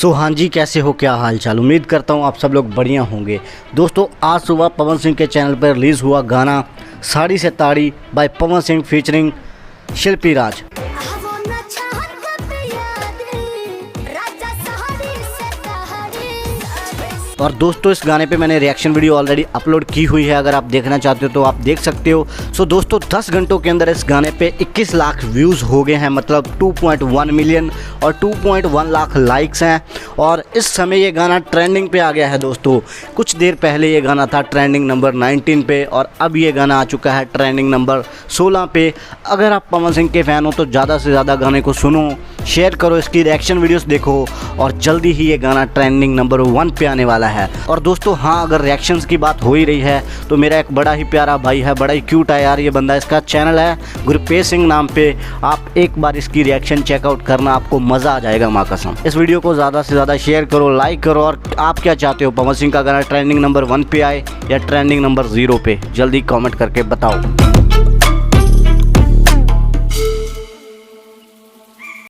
सो हाँ जी, कैसे हो, क्या हाल चाल। उम्मीद करता हूँ आप सब लोग बढ़िया होंगे। दोस्तों आज सुबह पवन सिंह के चैनल पर रिलीज़ हुआ गाना साड़ी से ताड़ी बाय पवन सिंह फीचरिंग शिल्पी राज। और दोस्तों इस गाने पे मैंने रिएक्शन वीडियो ऑलरेडी अपलोड की हुई है, अगर आप देखना चाहते हो तो आप देख सकते हो। सो दोस्तों 10 घंटों के अंदर इस गाने पे 21 लाख व्यूज़ हो गए हैं, मतलब 2.1 मिलियन और 2.1 लाख लाइक्स हैं। और इस समय ये गाना ट्रेंडिंग पे आ गया है दोस्तों। कुछ देर पहले ये गाना था ट्रेंडिंग नंबर 19 पे और अब ये गाना आ चुका है ट्रेंडिंग नंबर 16 पे। अगर आप पवन सिंह के फ़ैन हो तो ज़्यादा से ज़्यादा गाने को सुनो, शेयर करो, इसकी रिएक्शन वीडियोस देखो और जल्दी ही ये गाना ट्रेंडिंग नंबर 1 पे आने वाला है। और दोस्तों हाँ, अगर रिएक्शंस की बात हो ही रही है तो मेरा एक बड़ा ही प्यारा भाई है, बड़ा ही क्यूट है यार ये बंदा। इसका चैनल है गुरप्रीत सिंह नाम पे, आप एक बार इसकी रिएक्शन चेकआउट करना, आपको मज़ा आ जाएगा माँ कसम। इस वीडियो को ज़्यादा से ज़्यादा शेयर करो, लाइक करो। और आप क्या चाहते हो, पवन सिंह का गाना ट्रेंडिंग नंबर 1 पे आए या ट्रेंडिंग नंबर 0 पे, जल्दी कॉमेंट करके बताओ।